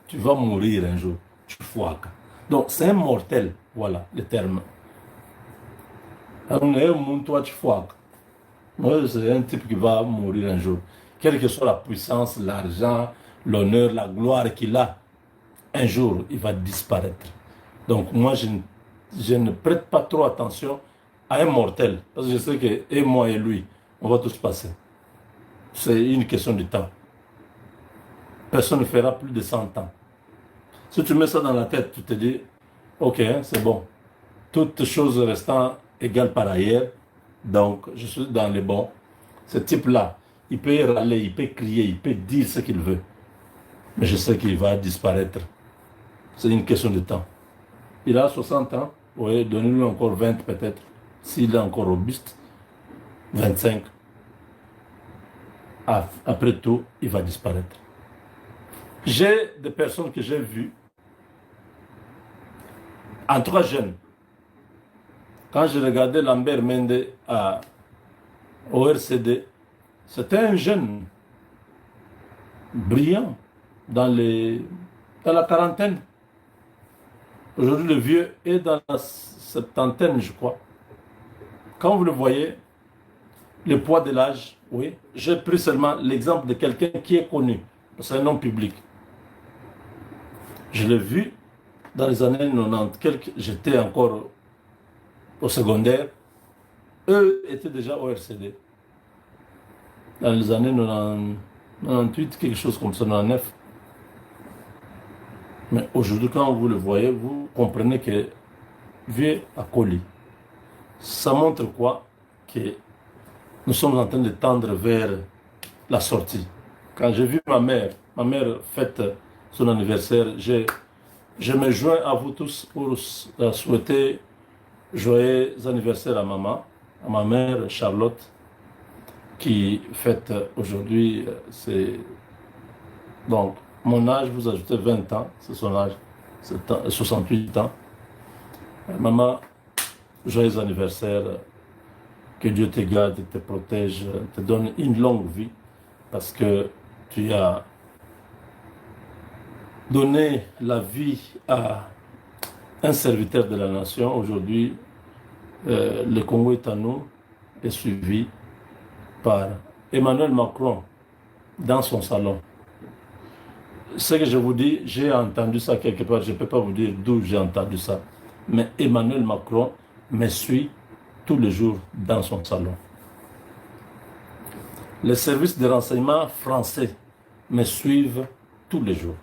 tu vas mourir un jour. Chifuaka. Donc, c'est un mortel, voilà le terme. Moi, c'est un type qui va mourir un jour. Quelle que soit la puissance, l'argent, l'honneur, la gloire qu'il a, un jour, il va disparaître. Donc, moi, je ne prête pas trop attention à un mortel. Parce que je sais que, et moi et lui, on va tous passer. C'est une question de temps. Personne ne fera plus de 100 ans. Si tu mets ça dans la tête, tu te dis, ok, c'est bon. Toutes choses restant égales par ailleurs, donc je suis dans les bons. Ce type-là, il peut râler, il peut crier, il peut dire ce qu'il veut. Mais je sais qu'il va disparaître. C'est une question de temps. Il a 60 ans, oui, donnez-lui encore 20 peut-être. S'il est encore robuste, 25. Après tout, il va disparaître. J'ai des personnes que j'ai vues, en tout cas jeunes. Quand je regardais Lambert Mende au RCD, c'était un jeune brillant dans la quarantaine. Aujourd'hui, le vieux est dans la septantaine, je crois. Quand vous le voyez, le poids de l'âge, oui. J'ai pris seulement l'exemple de quelqu'un qui est connu. C'est un nom public. Je l'ai vu dans les années 90, j'étais encore au secondaire. Eux étaient déjà au RCD. Dans les années 98, quelque chose comme ça, 99. Mais aujourd'hui, quand vous le voyez, vous comprenez que vieux à colis. Ça montre quoi? Que nous sommes en train de tendre vers la sortie. Quand j'ai vu ma mère fête son anniversaire, je me joins à vous tous pour souhaiter joyeux anniversaire à maman, à ma mère Charlotte, qui fête aujourd'hui, c'est donc mon âge, vous ajoutez 20 ans, c'est son âge, c'est 68 ans. Maman, joyeux anniversaire, que Dieu te garde, te protège, te donne une longue vie, parce que tu as donné la vie à un serviteur de la nation. Aujourd'hui, le Congo est à nous, est suivi par Emmanuel Macron dans son salon. Ce que je vous dis, j'ai entendu ça quelque part, je ne peux pas vous dire d'où j'ai entendu ça, mais Emmanuel Macron me suit tous les jours dans son salon. Les services de renseignement français me suivent tous les jours.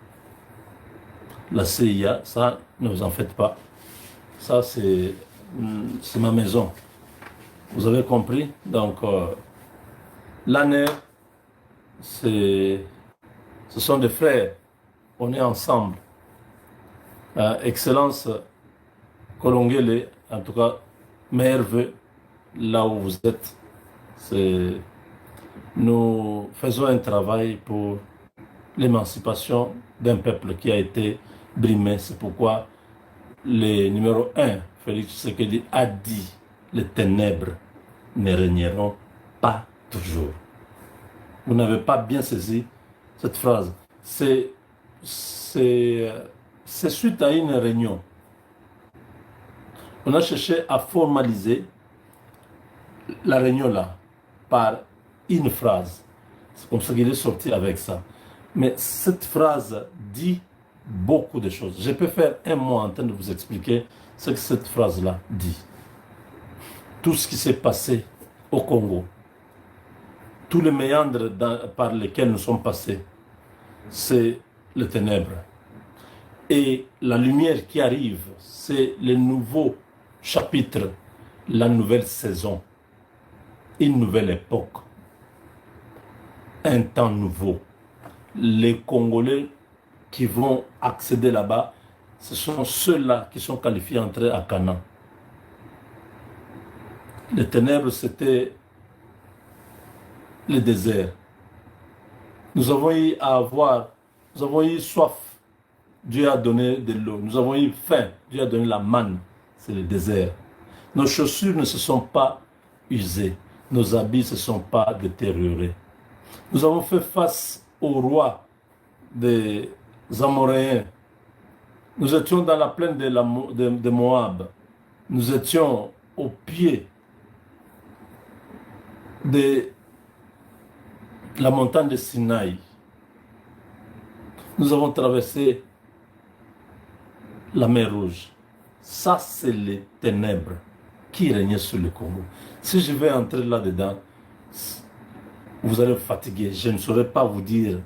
La CIA, ça, ne vous en faites pas. Ça, c'est ma maison. Vous avez compris? Donc, l'ANER, ce sont des frères. On est ensemble. Excellence Kolongele, en tout cas, meilleurs vœux là où vous êtes. Nous faisons un travail pour l'émancipation d'un peuple qui a été brimé. C'est pourquoi le numéro 1, Félix Tshisekedi, a dit les ténèbres ne régneront pas toujours. Vous n'avez pas bien saisi cette phrase. C'est suite à une réunion. On a cherché à formaliser la réunion là par une phrase. C'est comme ça qu'il est sorti avec ça. Mais cette phrase dit beaucoup de choses. Je peux faire un mot en train de vous expliquer ce que cette phrase-là dit. Tout ce qui s'est passé au Congo, tous les méandres par lesquels nous sommes passés, c'est les ténèbres. Et la lumière qui arrive, c'est le nouveau chapitre, la nouvelle saison, une nouvelle époque, un temps nouveau. Les Congolais qui vont accéder là-bas, ce sont ceux-là qui sont qualifiés à entrer à Canaan. Les ténèbres, c'était le désert. Nous avons eu soif, Dieu a donné de l'eau. Nous avons eu faim, Dieu a donné la manne, c'est le désert. Nos chaussures ne se sont pas usées, nos habits ne se sont pas détériorés. Nous avons fait face au roi de Amoréens. Nous étions dans la plaine de Moab. Nous étions au pied de la montagne de Sinaï. Nous avons traversé la mer Rouge. Ça, c'est les ténèbres qui régnaient sur le Congo. Si je vais entrer là-dedans, vous allez vous fatiguer. Je ne saurais pas vous dire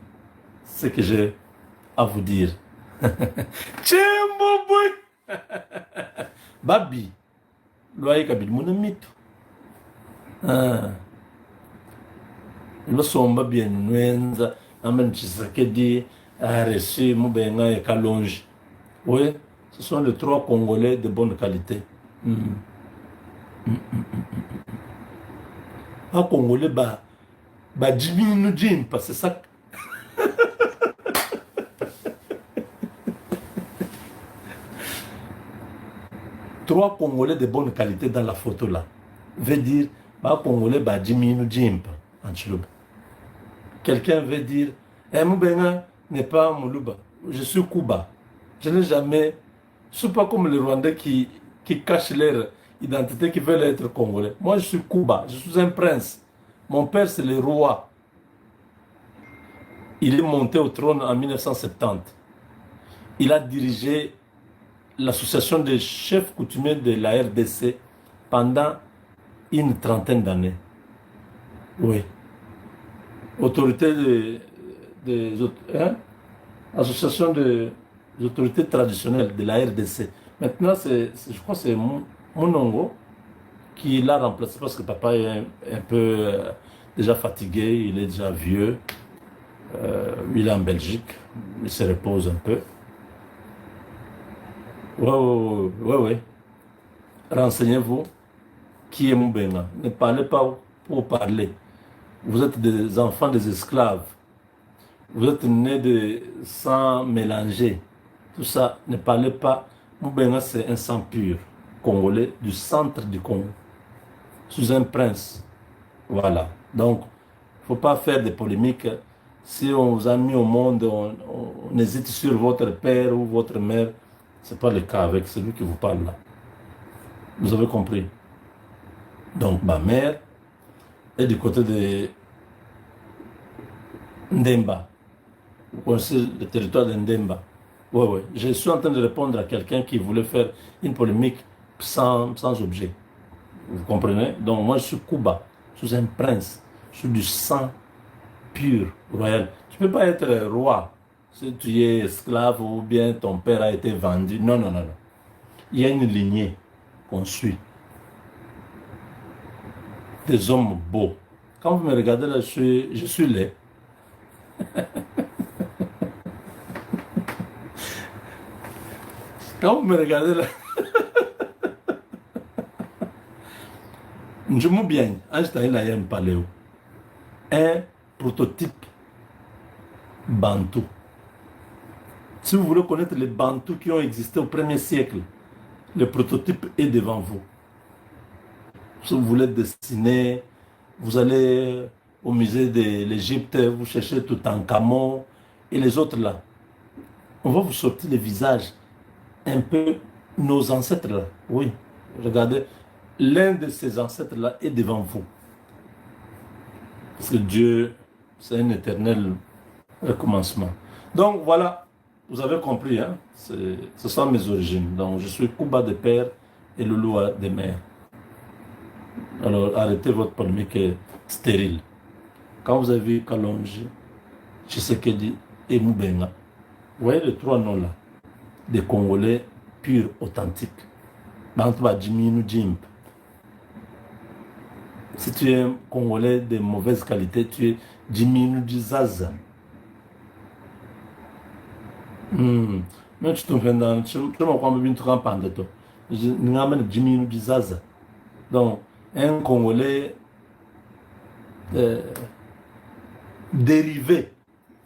ce que j'ai à vous dire. Babi, loye kabili muna mitu. Lo somba bien nuenza, amen Tshisekedi a reçu Moubenga et Kalonji. Oui, ce sont les 3 Congolais de bonne qualité. Un Congolais Jimmy Nujim, parce que c'est ça. Trois Congolais de bonne qualité dans la photo là. Veut dire, Congolais Jimmy Nujim, en Chiluba. Quelqu'un veut dire, Moubenga n'est pas Moulouba, je suis Kuba. Je n'ai jamais, je ne suis pas comme les Rwandais qui cachent leur identité, qui veulent être Congolais. Moi, je suis Kuba, je suis un prince. Mon père, c'est le roi. Il est monté au trône en 1970. Il a dirigé l'association des chefs coutumiers de la RDC pendant une 30aine d'années. Oui. Autorité association des autorités traditionnelles de la RDC. Maintenant, je crois que c'est Monongo qui l'a remplacé parce que papa est un peu déjà fatigué, il est déjà vieux. Il est en Belgique, il se repose un peu. Ouais. Renseignez-vous qui est Moubenga. Ne parlez pas pour parler. Vous êtes des enfants des esclaves. Vous êtes nés de sang mélangé. Tout ça, ne parlez pas. Moubenga, c'est un sang pur, congolais, du centre du Congo. Sous un prince. Voilà. Donc, il ne faut pas faire des polémiques. Si on vous a mis au monde, on hésite sur votre père ou votre mère. Ce n'est pas le cas avec celui qui vous parle là. Vous avez compris? Donc, ma mère est du côté de Ndemba. Vous connaissez le territoire de Ndemba? Oui. Je suis en train de répondre à quelqu'un qui voulait faire une polémique sans objet. Vous comprenez? Donc, moi, je suis Kuba. Je suis un prince. Je suis du sang pur, royal. Tu ne peux pas être roi si tu es esclave ou bien ton père a été vendu. Non. Il y a une lignée qu'on suit. Des hommes beaux. Quand vous me regardez là, je suis laid. Quand vous me regardez là, je me bien. Einstein a un paléo. Un prototype bantou. Si vous voulez connaître les bantous qui ont existé au 1er siècle, le prototype est devant vous. Si vous voulez dessiner, vous allez au musée de l'Égypte, vous cherchez Toutankhamon et les autres là. On va vous sortir les visages un peu nos ancêtres là. Oui, regardez, l'un de ces ancêtres là est devant vous. Parce que Dieu, c'est un éternel recommencement. Donc voilà, vous avez compris, hein? Ce sont mes origines. Donc je suis Kuba de père et Louloua de mère. Alors arrêtez votre polémique stérile. Quand vous avez vu Kalonji, Tshisekedi et Moubenga, vous voyez les 3 noms là, des Congolais purs, authentiques. Bantuba Jimmy Jimp. Si tu es un Congolais de mauvaise qualité, tu es Jimmy Zaza. Mais tu te fais dans tu me comprends bien, tu comprends de toi. Je n'amène Jimmy Zaza. Donc, un Congolais dérivé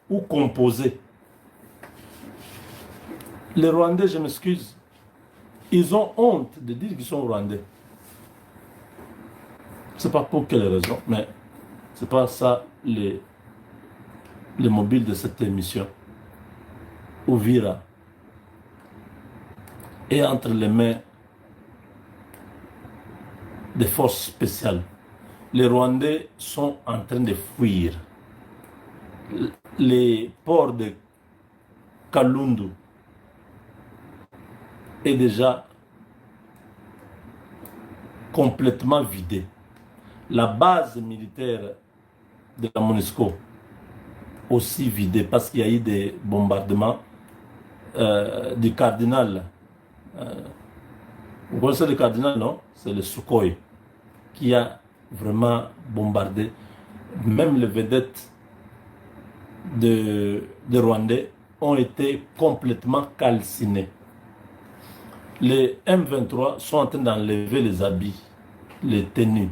ou composé. Les Rwandais, je m'excuse, ils ont honte de dire qu'ils sont Rwandais. Je ne sais pas pour quelle raison, mais ce n'est pas ça les mobiles de cette émission. Ouvira est entre les mains des forces spéciales. Les Rwandais sont en train de fuir. Les ports de Kalundu est déjà complètement vidé. La base militaire de la MONUSCO aussi vidée parce qu'il y a eu des bombardements du cardinal. Vous connaissez le cardinal, non? C'est le Sukhoi qui a vraiment bombardé. Même les vedettes de Rwandais ont été complètement calcinés. Les M23 sont en train d'enlever les habits, les tenues.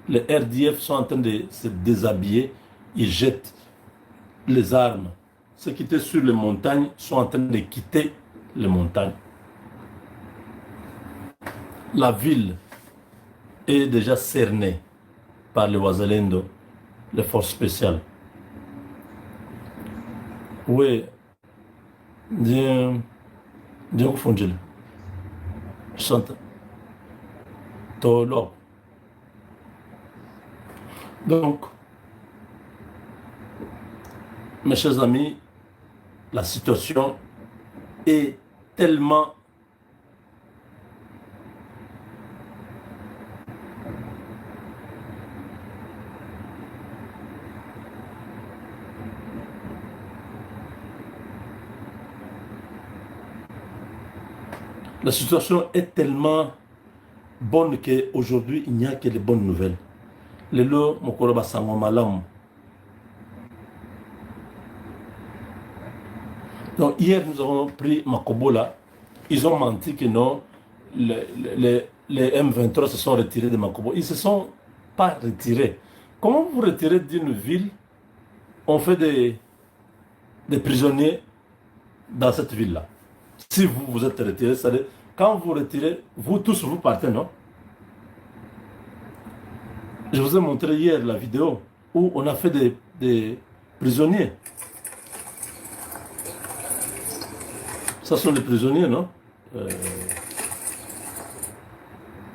Les RDF sont en train de se déshabiller. Ils jettent les armes. Ceux qui étaient sur les montagnes sont en train de quitter les montagnes. La ville est déjà cernée par les Wazalendo, les forces spéciales. Oui, Dieu Fondjil. Chante. Tolo. Donc, mes chers amis, la situation est tellement bonne qu'aujourd'hui, il n'y a que les bonnes nouvelles. Lelo, mokolo basango malamu. Donc, hier, nous avons pris Makobola. Ils ont menti que non, les M23 se sont retirés de Makobola. Ils ne se sont pas retirés. Comment vous retirez d'une ville? On fait des prisonniers dans cette ville-là. Si vous vous êtes retiré, c'est-à-dire, quand vous retirez, vous tous, vous partez, non? Je vous ai montré hier la vidéo où on a fait des prisonniers. Ça sont les prisonniers, non?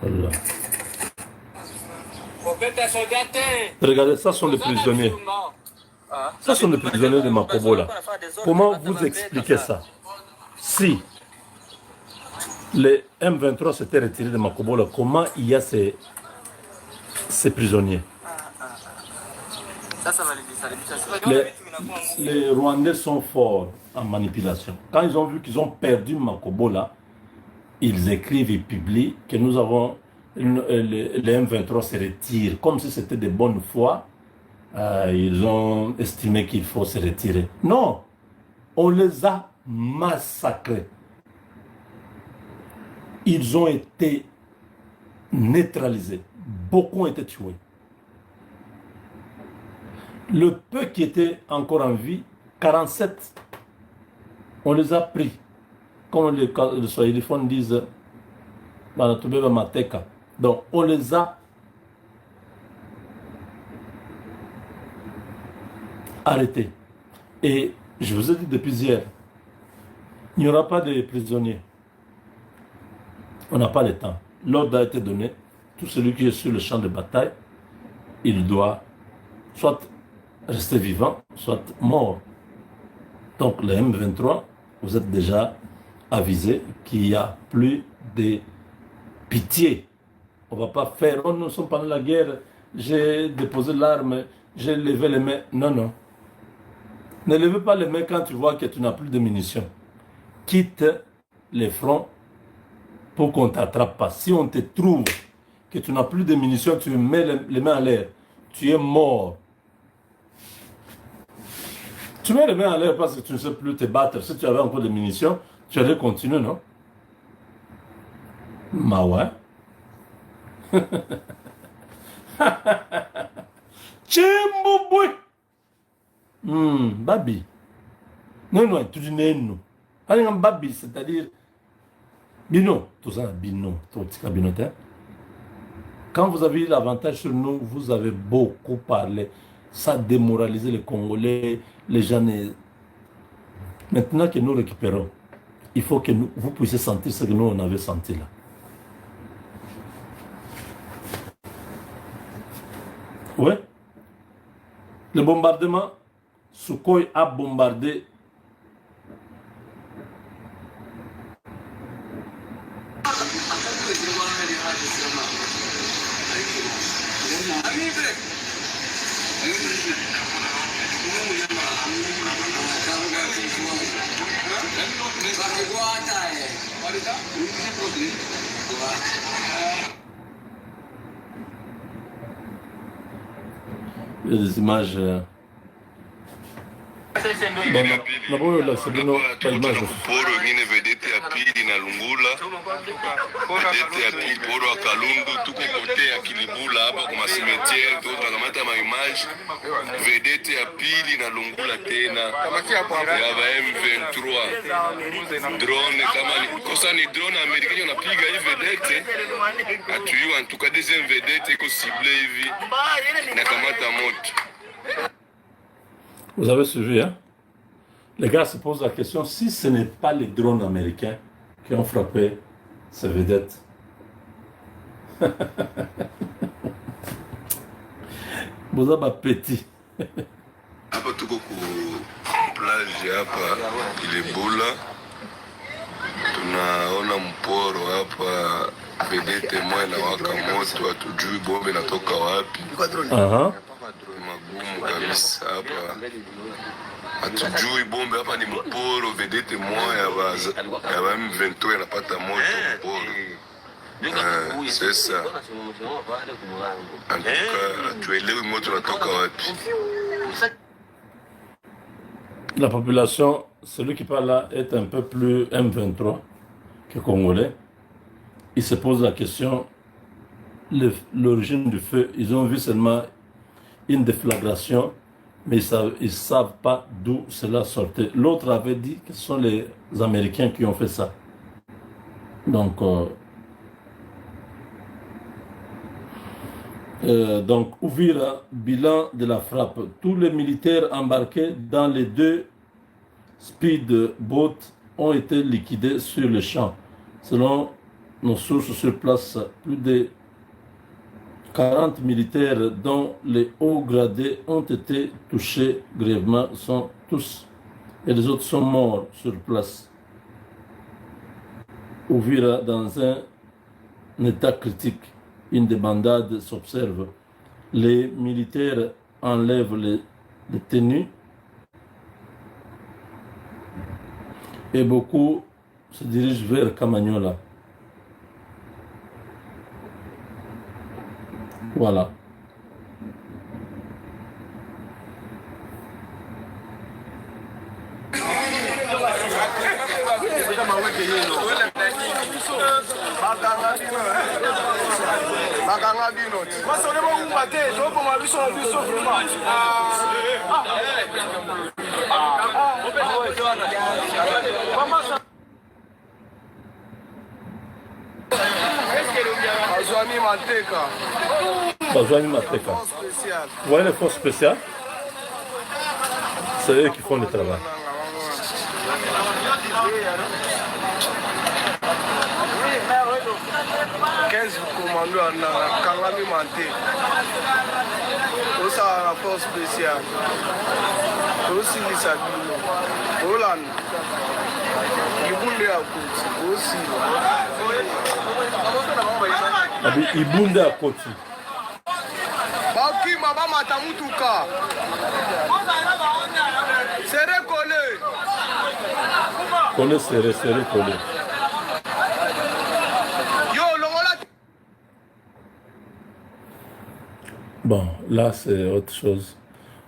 Voilà. Regardez, ça sont les prisonniers. Ça sont les prisonniers de Makobola. Comment vous expliquez ça? Si les M23 s'étaient retirés de Makobola, comment il y a ces prisonniers? Les Rwandais sont forts en manipulation. Quand ils ont vu qu'ils ont perdu Makobola, ils écrivent et publient que nous avons les M23 se retirent, comme si c'était de bonne foi. Ils ont estimé qu'il faut se retirer. Non, on les a massacrés. Ils ont été neutralisés. Beaucoup ont été tués. Le peu qui était encore en vie, 47, on les a pris. Comme les Swahiliphones disent, Mateka. Donc, on les a arrêtés. Et je vous ai dit depuis hier, il n'y aura pas de prisonniers. On n'a pas le temps. L'ordre a été donné. Tout celui qui est sur le champ de bataille, il doit soit rester vivant, soit mort. Donc, les M23, vous êtes déjà avisés qu'il n'y a plus de pitié. On ne va pas faire, oh, nous sommes pendant la guerre, j'ai déposé l'arme, j'ai levé les mains. Non, non. Ne levez pas les mains quand tu vois que tu n'as plus de munitions. Quitte les fronts pour qu'on ne t'attrape pas. Si on te trouve que tu n'as plus de munitions, tu mets les mains en l'air, tu es mort. Tu mets les mains en l'air parce que tu ne sais plus te battre. Si tu avais encore des munitions, tu allais continuer, non? Ma ouais. Tchimbouboué. Babi. Non, non, tu dis non. Alors, babi, c'est-à-dire, bino, tout ça, bino, tout ça, bino, quand vous avez eu l'avantage sur nous, vous avez beaucoup parlé. Ça a démoralisé les Congolais, les gens. Maintenant que nous récupérons, il faut que vous puissiez sentir ce que nous on avait senti là. Oui. Le bombardement, Sukhoi a bombardé. Il y a des images. Mporo ngine vedete ya pili na Lungula, vedete ya pili Poro ya Kalundu, tuko kote ya Kilibula hapa kwa masimetiere, tuko tunakamata maimage, vedete ya pili na Lungula tena ya ba M23 drone, kama kosa ni drone amerikani unapiga hii vedete, atuyua antuka deuxième vedete iko cible hivi na kamata moto. Vous avez suivi, hein? Les gars se posent la question, si ce n'est pas les drones américains qui ont frappé ces vedettes. Vous avez appétit. Hapa tuko ku plage hapa Kilibula, tunaona mporo hapa, vedete moja na waka moto, hatujui bombe natoka wapi. Magumu kabisa hapa, hatujui bombe hapa ni mporo, vedete moja ya ba M23 inapata moto mporo. C'est ça. En tout cas, hatuelewi moto natoka wapi. La population, celui qui parle là est un peu plus M23 que Congolais. Il se pose la question, l'origine du feu, ils ont vu seulement une déflagration, mais ils ne savent pas d'où cela sortait. L'autre avait dit que ce sont les Américains qui ont fait ça. Donc, Uvira, bilan de la frappe. Tous les militaires embarqués dans les 2 speedboats ont été liquidés sur le champ. Selon nos sources sur place, plus de 40 militaires dont les hauts gradés ont été touchés grièvement, sont tous, et les autres sont morts sur place. Uvira dans un état critique. Une débandade s'observe. Les militaires enlèvent les tenues et beaucoup se dirigent vers Kamanyola. Voilà. Bazouani Mateka. Vous voyez les forces spéciales? C'est eux qui font le travail. Commando na Kangami Mante. Osa rapport spécial. Aussi Lisabino. Roland. Ibunde à Koti. Aussi. Ibunde à Koti. Baki Maba Matamutuka. Serré collé. Collé, serré, collé. Bon, là c'est autre chose.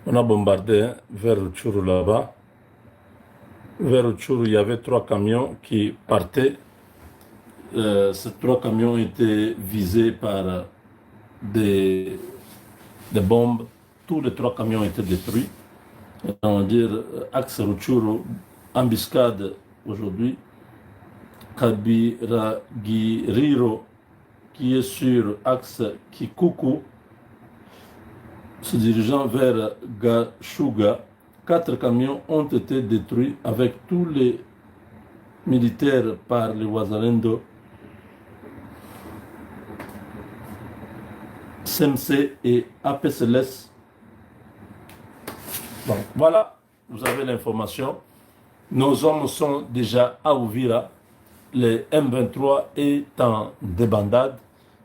On a bombardé vers Rutshuru là-bas. Vers Rutshuru, il y avait 3 camions qui partaient. Ces 3 camions étaient visés par des bombes. Tous les 3 camions étaient détruits. On va dire axe Rutshuru, embuscade aujourd'hui. Kabiragiriro, qui est sur axe Kikuku, se dirigeant vers Gashuga, 4 camions ont été détruits avec tous les militaires par les Wazalendo, SMC et APCLS. Bon, voilà, vous avez l'information. Nos hommes sont déjà à Ouvira. Le M23 est en débandade.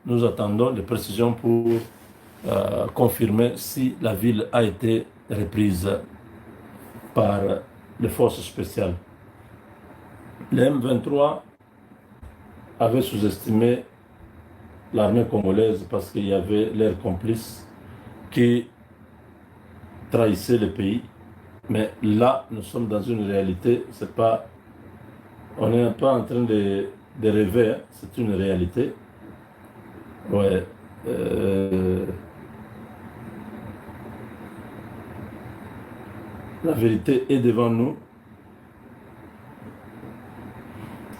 Nous attendons les précisions pour confirmer si la ville a été reprise par les forces spéciales. Le M23 avait sous-estimé l'armée congolaise parce qu'il y avait leurs complices qui trahissaient le pays. Mais là, nous sommes dans une réalité, c'est pas, on n'est pas en train de rêver, hein, c'est une réalité. Ouais. La vérité est devant nous.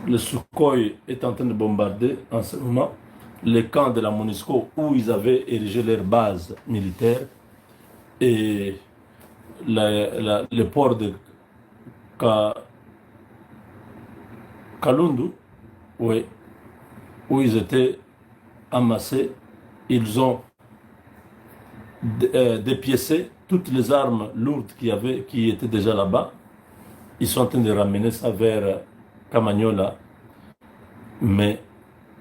Le Sukhoi est en train de bombarder en ce moment les camps de la MONUSCO où ils avaient érigé leur base militaire et le port de Kalundu, oui, où ils étaient amassés. Ils ont dépiécé toutes les armes lourdes qui étaient déjà là-bas. Ils sont en train de ramener ça vers Kamanyola. Mais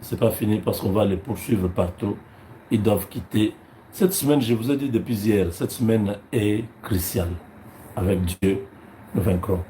ce n'est pas fini parce qu'on va les poursuivre partout. Ils doivent quitter. Cette semaine, je vous ai dit depuis hier, cette semaine est cruciale. Avec Dieu, nous vaincrons.